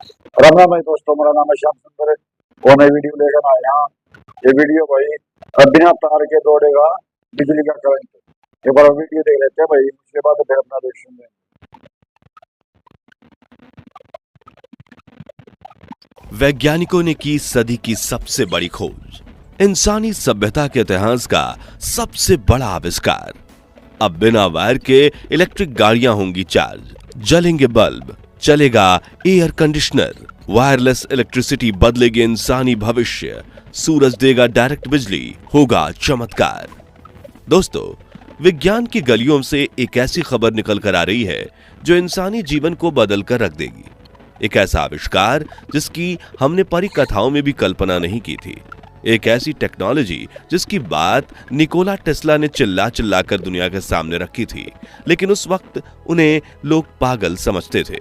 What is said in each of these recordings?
राम राम भाई दोस्तों, मेरा नाम है श्याम सुंदर और मैं वीडियो लेकर आया हूँ। ये वीडियो भाई बिना तार के दौड़ेगा बिजली का करंट। एक बार वीडियो देख लेते हैं भाई, उसके बाद फिर अपना रिएक्शन देंगे। वैज्ञानिकों ने की सदी की सबसे बड़ी खोज, इंसानी सभ्यता के इतिहास का सबसे बड़ा आविष्कार। अब बिना वायर के इलेक्ट्रिक गाड़ियां होंगी चार्ज, जलेंगे बल्ब, चलेगा एयर कंडीशनर, वायरलेस इलेक्ट्रिसिटी बदलेगी इंसानी भविष्य, सूरज देगा डायरेक्ट बिजली, होगा चमत्कार। दोस्तों, विज्ञान की गलियों से एक ऐसी खबर निकल कर आ रही है जो इंसानी जीवन को बदल कर रख देगी। एक ऐसा आविष्कार जिसकी हमने परिकथाओं में भी कल्पना नहीं की थी। एक ऐसी टेक्नोलॉजी जिसकी बात निकोला टेस्ला ने चिल्ला चिल्ला कर दुनिया के सामने रखी थी, लेकिन उस वक्त उन्हें लोग पागल समझते थे।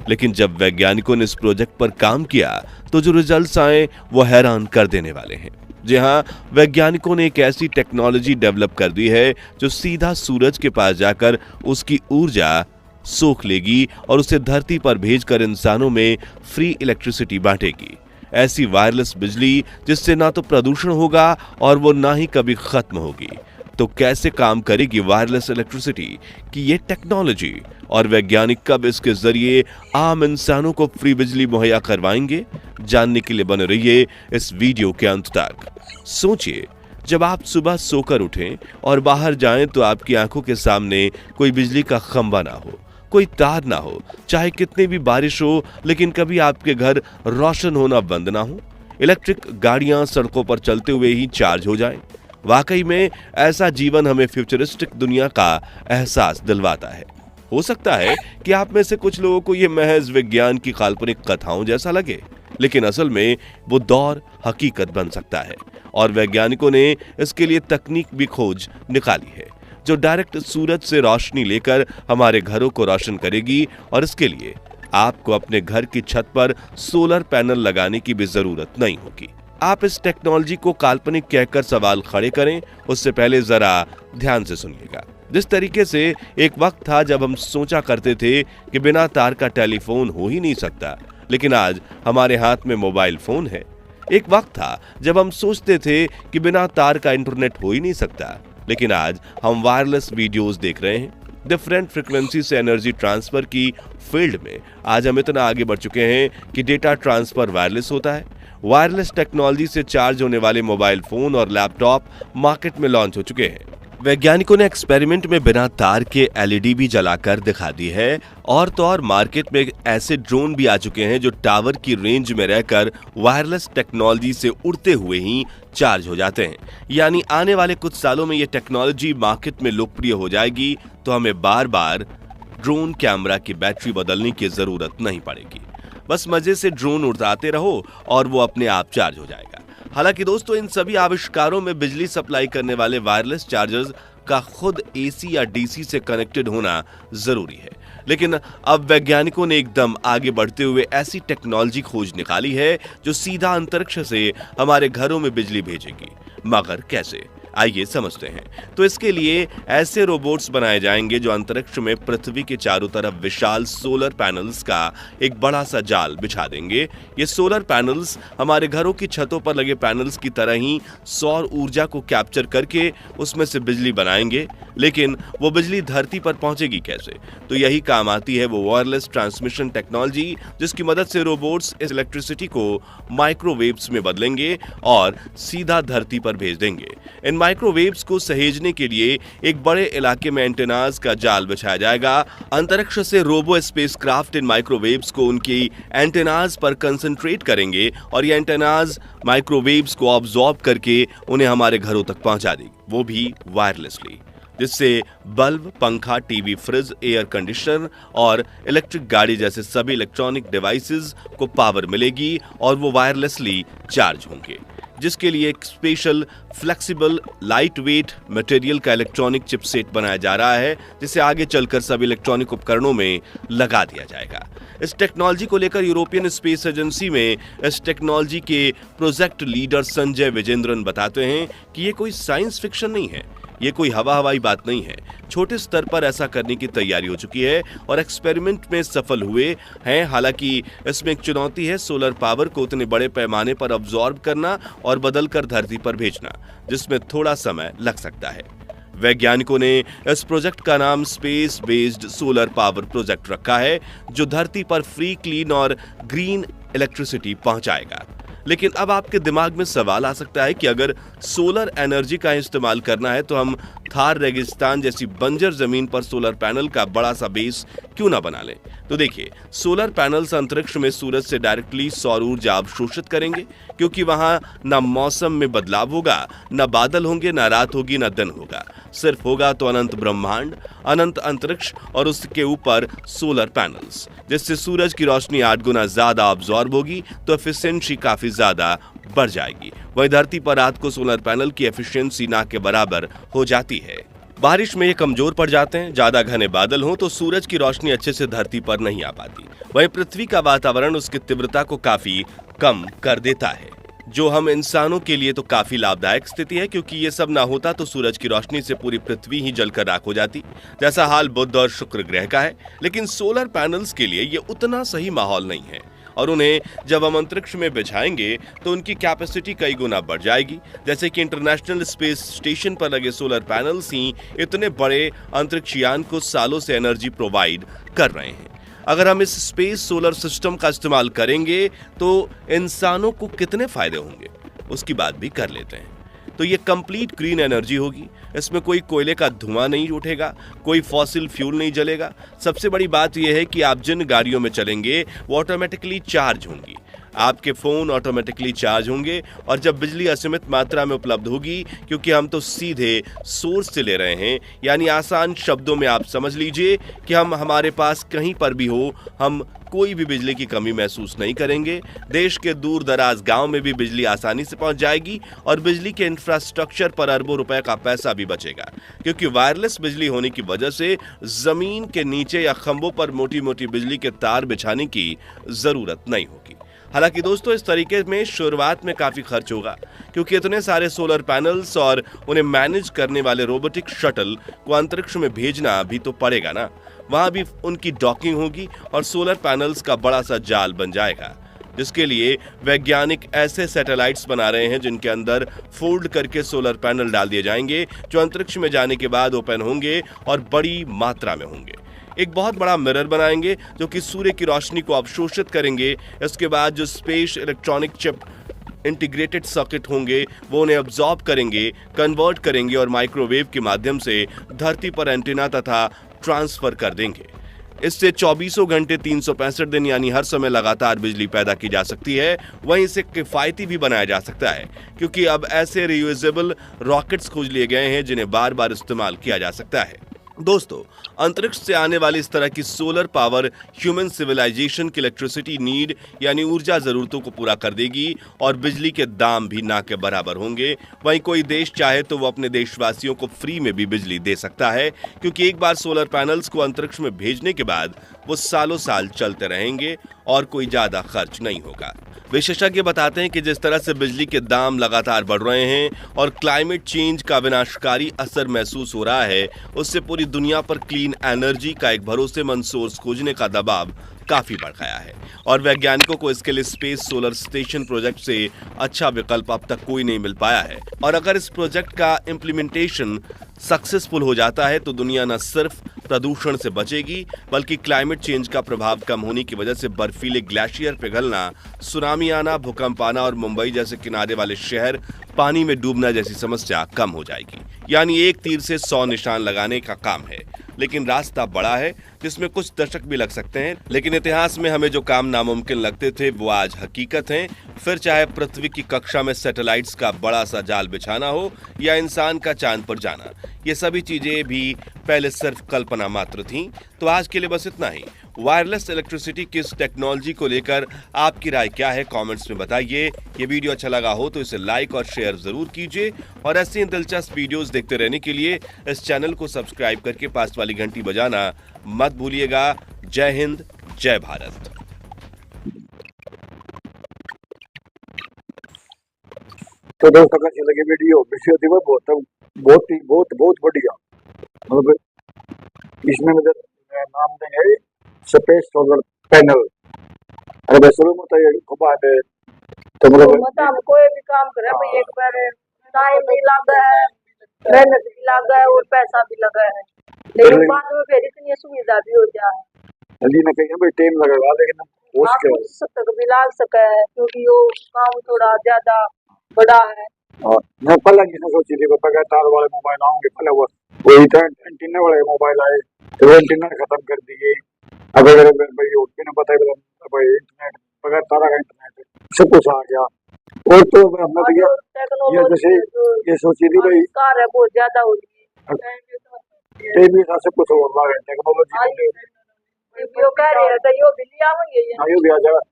लेकिन जब वैज्ञानिकों ने इस प्रोजेक्ट पर काम किया तो जो रिजल्ट्स आए वो हैरान कर देने वाले हैं। जी हां, वैज्ञानिकों ने एक ऐसी टेक्नोलॉजी डेवलप कर दी है जो सीधा सूरज के पास जाकर उसकी ऊर्जा सोख लेगी और उसे धरती पर भेजकर इंसानों में फ्री इलेक्ट्रिसिटी बांटेगी। ऐसी वायरलेस बिजली जिससे ना तो प्रदूषण होगा और वो ना ही कभी खत्म होगी। तो कैसे काम करेगी वायरलेस इलेक्ट्रिसिटी की ये टेक्नोलॉजी, और वैज्ञानिक कब इसके जरिए आम इंसानों को फ्री बिजली मुहैया करवाएंगे? जानने के लिए बने रहिए इस वीडियो के अंत तक। सोचिए, जब आप सुबह सोकर उठें और बाहर जाएं तो आपकी आंखों के सामने कोई बिजली का खंभा ना हो, कोई तार ना हो, चाहे कितनी भी बारिश हो, लेकिन कभी आपके घर रोशन होना बंद ना हो, इलेक्ट्रिक गाड़ियां सड़कों पर चलते हुए ही चार्ज हो जाएं। वाकई में ऐसा जीवन हमें फ्यूचरिस्टिक दुनिया का एहसास दिलवाता है। हो सकता है कि आप में से कुछ लोगों को यह महज विज्ञान की काल्पनिक कथाओं जैसा लगे, लेकिन असल में वो दौर हकीकत बन सकता है। और वैज्ञानिकों ने इसके लिए तकनीक भी खोज निकाली है जो डायरेक्ट सूरज से रोशनी लेकर हमारे घरों को रोशन करेगी। और इसके लिए आपको अपने घर की छत पर सोलर पैनल लगाने की भी जरूरत नहीं होगी। आप इस टेक्नोलॉजी को काल्पनिक कहकर सवाल खड़े करें, उससे पहले जरा ध्यान से सुनिएगा। जिस तरीके से एक वक्त था जब हम सोचा करते थे कि बिना तार का टेलीफोन हो ही नहीं सकता, लेकिन आज हमारे हाथ में मोबाइल फोन है। एक वक्त था जब हम सोचते थे कि बिना तार का इंटरनेट हो ही नहीं सकता, लेकिन आज हम वायरलेस वीडियोस देख रहे हैं। डिफरेंट फ्रीक्वेंसी से एनर्जी ट्रांसफर की फील्ड में आज हम इतना आगे बढ़ चुके हैं कि डेटा ट्रांसफर वायरलेस होता है। वायरलेस टेक्नोलॉजी से चार्ज होने वाले मोबाइल फोन और लैपटॉप मार्केट में लॉन्च हो चुके हैं। वैज्ञानिकों ने एक्सपेरिमेंट में बिना तार के एलईडी भी जलाकर दिखा दी है। और तो और मार्केट में ऐसे ड्रोन भी आ चुके हैं जो टावर की रेंज में रहकर वायरलेस टेक्नोलॉजी से उड़ते हुए ही चार्ज हो जाते हैं। यानी आने वाले कुछ सालों में ये टेक्नोलॉजी मार्केट में लोकप्रिय हो जाएगी तो हमें बार बार ड्रोन कैमरा की बैटरी बदलने की जरूरत नहीं पड़ेगी। बस मजे से ड्रोन उड़ाते रहो और वो अपने आप चार्ज हो जाएगा। हालांकि दोस्तों, इन सभी आविष्कारों में बिजली सप्लाई करने वाले वायरलेस चार्जर्स का खुद एसी या डीसी से कनेक्टेड होना जरूरी है। लेकिन अब वैज्ञानिकों ने एकदम आगे बढ़ते हुए ऐसी टेक्नोलॉजी खोज निकाली है जो सीधा अंतरिक्ष से हमारे घरों में बिजली भेजेगी। मगर कैसे? आइए समझते हैं। तो इसके लिए ऐसे रोबोट्स बनाए जाएंगे जो अंतरिक्ष में पृथ्वी के चारों तरफ विशाल सोलर पैनल्स का एक बड़ा सा जाल बिछा देंगे। ये सोलर पैनल्स हमारे घरों की छतों पर लगे पैनल्स की तरह ही सौर ऊर्जा को कैप्चर करके उसमें से बिजली बनाएंगे। लेकिन वो बिजली धरती पर पहुंचेगी कैसे? तो यही काम आती है वो वायरलेस ट्रांसमिशन टेक्नोलॉजी, जिसकी मदद से रोबोट्स इस इलेक्ट्रिसिटी को माइक्रोवेव्स में बदलेंगे और सीधा धरती पर भेज देंगे। इन माइक्रोवेव्स को सहेजने के लिए एक बड़े इलाके में एंटेनाज का जाल बिछाया जाएगा। अंतरिक्ष से रोबो स्पेसक्राफ्ट इन माइक्रोवेव्स को उनकी एंटेनाज पर कंसंट्रेट करेंगे और ये एंटेनाज माइक्रोवेव्स को ऑब्जॉर्ब करके उन्हें हमारे घरों तक पहुंचा देगी, वो भी वायरलेसली, जिससे बल्ब, पंखा, टीवी, फ्रिज, एयर कंडीशनर और इलेक्ट्रिक गाड़ी जैसे सभी इलेक्ट्रॉनिक डिवाइसेस को पावर मिलेगी और वो वायरलेसली चार्ज होंगे, जिसके लिए एक special flexible light weight material का इलेक्ट्रॉनिक चिपसेट बनाया जा रहा है, जिसे आगे चलकर सभी इलेक्ट्रॉनिक उपकरणों में लगा दिया जाएगा। इस टेक्नोलॉजी को लेकर यूरोपियन स्पेस एजेंसी में इस टेक्नोलॉजी के प्रोजेक्ट लीडर संजय विजेंद्रन बताते हैं कि ये कोई साइंस फिक्शन नहीं है, ये कोई हवाई बात नहीं है। छोटे स्तर पर ऐसा करने की तैयारी हो चुकी है और एक्सपेरिमेंट में सफल हुए हैं। हालांकि इसमें एक चुनौती है सोलर पावर को उतने बड़े पैमाने पर अब्सॉर्ब करना और बदलकर धरती पर भेजना, जिसमें थोड़ा समय लग सकता है। वैज्ञानिकों ने इस प्रोजेक्ट का नाम space based solar power project रखा है, जो धरती पर फ्री, क्लीन और ग्रीन इलेक्ट्रिसिटी पहुंचाएगा। लेकिन अब आपके दिमाग में सवाल आ सकता है कि अगर सोलर एनर्जी का इस्तेमाल करना है तो हम थार रेगिस्तान जैसी बंजर जमीन पर सोलर पैनल का बड़ा सा बेस क्यों ना बना लें। तो देखिए, सोलर पैनल्स अंतरिक्ष में सूरज से डायरेक्टली सौर ऊर्जा अवशोषित करेंगे, क्योंकि वहां ना मौसम में बदलाव होगा, ना बादल होंगे, ना रात होगी, ना दिन होगा। सिर्फ होगा तो अनंत ब्रह्मांड, अनंत अंतरिक्ष और उसके ऊपर सोलर पैनल्स, जिससे सूरज की रोशनी 8 गुना ज्यादा अब्सॉर्ब होगी, तो एफिशिएंसी काफी ज्यादा बढ़ जाएगी। वहीं धरती पर रात को सोलर पैनल की एफिशिएंसी ना के बराबर हो जाती है। बारिश में ये कमजोर पड़ जाते हैं, ज्यादा घने बादल हो तो सूरज की रोशनी अच्छे से धरती पर नहीं आ पाती। वहीं पृथ्वी का वातावरण उसकी तीव्रता को काफी कम कर देता है, जो हम इंसानों के लिए तो काफी लाभदायक स्थिति है, क्योंकि ये सब ना होता तो सूरज की रोशनी से पूरी पृथ्वी ही जलकर राख हो जाती, जैसा हाल बुध और शुक्र ग्रह का है। लेकिन सोलर पैनल्स के लिए ये उतना सही माहौल नहीं है, और उन्हें जब हम अंतरिक्ष में बिछाएंगे तो उनकी कैपेसिटी कई गुना बढ़ जाएगी। जैसे कि इंटरनेशनल स्पेस स्टेशन पर लगे सोलर पैनल्स ही इतने बड़े अंतरिक्ष यान को सालों से एनर्जी प्रोवाइड कर रहे हैं। अगर हम इस स्पेस सोलर सिस्टम का इस्तेमाल करेंगे तो इंसानों को कितने फायदे होंगे, उसकी बात भी कर लेते हैं। तो ये कंप्लीट ग्रीन एनर्जी होगी, इसमें कोई कोयले का धुआं नहीं उठेगा, कोई फॉसिल फ्यूल नहीं जलेगा। सबसे बड़ी बात यह है कि आप जिन गाड़ियों में चलेंगे वो ऑटोमेटिकली चार्ज होंगी, आपके फोन ऑटोमेटिकली चार्ज होंगे, और जब बिजली असीमित मात्रा में उपलब्ध होगी, क्योंकि हम तो सीधे सोर्स से ले रहे हैं, यानी आसान शब्दों में आप समझ लीजिए कि हमारे पास कहीं पर भी हो, हम कोई भी बिजली की कमी महसूस नहीं करेंगे। देश के दूर दराज गांव में भी बिजली आसानी से पहुंच जाएगी, और बिजली के इंफ्रास्ट्रक्चर पर अरबों रुपए का पैसा भी बचेगा, क्योंकि वायरलेस बिजली होने की वजह से जमीन के नीचे या खंभों पर मोटी मोटी बिजली के तार बिछाने की जरूरत नहीं होगी। हालांकि दोस्तों, इस तरीके में शुरुआत में काफी खर्च होगा, क्योंकि इतने सारे सोलर पैनल्स और उन्हें मैनेज करने वाले रोबोटिक शटल को अंतरिक्ष में भेजना भी तो पड़ेगा ना। वहां भी उनकी डॉकिंग होगी और सोलर पैनल्स का बड़ा सा जाल बन जाएगा, जिसके लिए वैज्ञानिक ऐसे सैटेलाइट्स बना रहे हैं जिनके अंदर फोल्ड करके सोलर पैनल डाल दिए जाएंगे, जो अंतरिक्ष में जाने के बाद ओपन होंगे और बड़ी मात्रा में होंगे। एक बहुत बड़ा मिरर बनाएंगे जो कि सूर्य की रोशनी को अवशोषित करेंगे। इसके बाद जो space electronic chip integrated circuit होंगे वो उन्हें अब्सॉर्ब करेंगे, कन्वर्ट करेंगे और माइक्रोवेव के माध्यम से धरती पर एंटीना तथा ट्रांसफर कर देंगे। इससे 24 घंटे 365 दिन यानी हर समय लगातार बिजली पैदा की जा सकती है। वहीं इसे किफायती भी बनाया जा सकता है, क्योंकि अब ऐसे रियूजेबल रॉकेट्स खोज लिए गए हैं जिन्हें बार बार इस्तेमाल किया जा सकता है। दोस्तों, अंतरिक्ष से आने वाली इस तरह की सोलर पावर ह्यूमन सिविलाइजेशन की इलेक्ट्रिसिटी नीड यानी ऊर्जा जरूरतों को पूरा कर देगी, और बिजली के दाम भी ना के बराबर होंगे। वहीं कोई देश चाहे तो वो अपने देशवासियों को फ्री में भी बिजली दे सकता है, क्योंकि एक बार सोलर पैनल्स को अंतरिक्ष में भेजने के बाद वो सालों साल चलते रहेंगे और कोई ज्यादा खर्च नहीं होगा। विशेषज्ञ बताते हैं कि जिस तरह से बिजली के दाम लगातार बढ़ रहे हैं और क्लाइमेट चेंज का विनाशकारी असर महसूस हो रहा है, उससे पूरी दुनिया पर क्लीन एनर्जी का एक भरोसेमंद सोर्स खोजने का दबाव काफी बढ़ गया है, और वैज्ञानिकों को इसके लिए स्पेस सोलर स्टेशन प्रोजेक्ट से अच्छा विकल्प अब तक कोई नहीं मिल पाया है। और अगर इस प्रोजेक्ट का इम्प्लीमेंटेशन सक्सेसफुल हो जाता है तो दुनिया न सिर्फ प्रदूषण से बचेगी, बल्कि क्लाइमेट चेंज का प्रभाव कम होने की वजह से बर्फीले ग्लेशियर पिघलना, सुनामी आना, भूकंप आना और मुंबई जैसे किनारे वाले शहर पानी में डूबना जैसी समस्या कम हो जाएगी। यानी एक तीर से 100 निशान लगाने का काम है। लेकिन रास्ता बड़ा है, जिसमें कुछ दशक भी लग सकते हैं, लेकिन इतिहास में हमें जो काम नामुमकिन लगते थे वो आज हकीकत हैं। फिर चाहे पृथ्वी की कक्षा में सैटेलाइट्स का बड़ा सा जाल बिछाना हो या इंसान का चांद पर जाना, ये सभी चीजें भी पहले सिर्फ कल्पना मात्र थीं। तो आज के लिए बस इतना ही। वायरलेस इलेक्ट्रिसिटी की इस टेक्नोलॉजी को लेकर आपकी राय क्या है, कमेंट्स में बताइए। ये वीडियो अच्छा लगा हो तो इसे लाइक और शेयर जरूर कीजिए, और ऐसी ही दिलचस्प वीडियोस देखते रहने के लिए इस चैनल को सब्सक्राइब करके पास वाली घंटी बजाना मत भूलिएगा। जय हिंद, जय भारत। तो दोस्तों, कशी लगी वीडियो? बहुत बहुत बढ़िया। मतलब इसमें मतलब नाम देंगे स्पेस सोलर पैनल। अरे भाई शुरू में तो ये बात है तो तो मतलब मतलब हम कोई भी काम करे भाई एक बार टाइम भी लगा है, मेहनत भी लगा है और पैसा भी लगा है, लेकिन बाद में फिर इतनी सुविधा भी हो जाए। जल्दी में कहीं भाई टाइम लगेगा लेकिन हो आप सके। कुछ तक भी लाग सके है क्योंकि वो काम थोड़ा ज्यादा बड़ा है। और मैं पहले किसने सोची थी बगैर तार वाले मोबाइल आएंगे, पहले वो वही था एंटीना वाले मोबाइल आए तो वो एंटीना खत्म कर दिए। अब अगर भाई उसने पता है भाई इंटरनेट बगैर तारा का इंटरनेट सब कुछ आ गया। और तो हमने तो ये जैसे टेक्नोलॉजी ये सोची थी भाई कार है बहुत ज्यादा हो रही टीवी का सब कुछ हो रहा है टेक्नोलॉजी है। यो कह रहे हैं तो यो भी लिया होंगे ये। आयु भी आ जाएगा।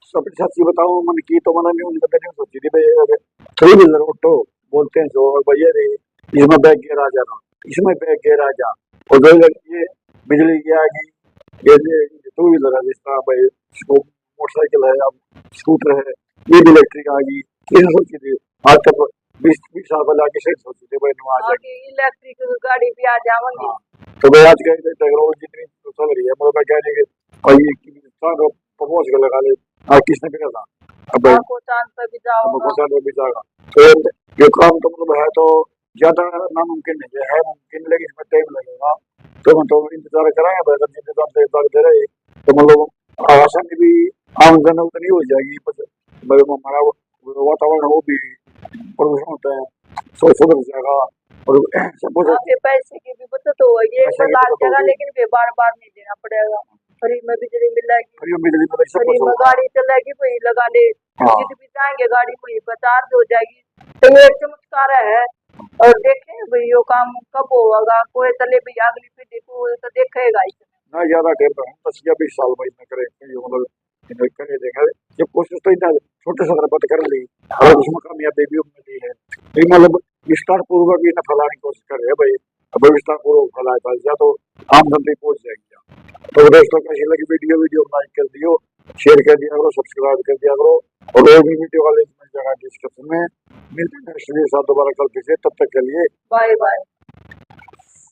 सब सच्ची बताऊं मन की तो मैंने नहीं उनका नहीं सोची थी भाई थ्री व्हीलर ऑटो बोलते हैं जो भैया रे इसमें बैग गियर आ जाना, इसमें बैग गियर आ जा। और जो ये बिजली की आ गई ये टू व्हीलर है जिस तरह भाई मोटरसाइकिल है या स्कूटर है ये भी इलेक्ट्रिक आ गई। ये सोची थी आज तक 20 साल पहले आगे से सोची थी भाई आ जाएगी इलेक्ट्रिक गाड़ी भी आ जाएंगी। तो भाई आज कहीं टेक्नोलॉजी इतनी चल रही है मतलब क्या है कि भाई प्रमोश कर लगा ले किसने भी था अब भाई को चांद पे भी जाओ चांद भी जाएगा तो ये काम तो मतलब है तो ज्यादा नामुमकिन नहीं है मुमकिन लेकिन इसमें टाइम लगेगा। तो मैं तो इंतजार कराएंगे भाई अगर इंतजार दे रहे तो मतलब आसानी भी आमदन उतनी हो जाएगी भाई हमारा वातावरण वो भी प्रदूषण होता है सो सुधर जाएगा और सब कुछ आपके पैसे की भी बचत होगी एक पैसे की लाख बचत जगह होगी। लेकिन फिर बार बार नहीं देना पड़ेगा। फ्री में बिजली मिलेगी, फ्री बिजली में सब फ्री कुछ में होगा। गाड़ी चलेगी वही लगा ले हाँ। जिद भी जाएंगे गाड़ी वही पर चार्ज हो जाएगी। तो ये एक चमत्कार है और देखें भाई ये काम कब होगा कोई चले भी अगली पीढ़ी को तो देखेगा ही। ना ज्यादा टाइम है 10 या 20 साल में इसमें करे मतलब करे देगा ये कोशिश तो इतना छोटे से तरफ कर ली और उसमें कामयाबी भी मिली है तो मतलब विस्तार पूर्वक भी न फैलाने की कोशिश कर रहे हैं भाई। अब विस्तार पूर्वक फैलाए या तो आमदन तक पहुंच जाएगी। तो दोस्तों कैसी लगी वीडियो लाइक कर दियो, शेयर कर दिया करो, सब्सक्राइब कर दिया करो और और भी वीडियो वाले मिल जाएगा डिस्क्रिप्शन में। मिलते हैं नेक्स्ट वीडियो साथ दोबारा कल फिर से, तब तक के लिए बाय बाय।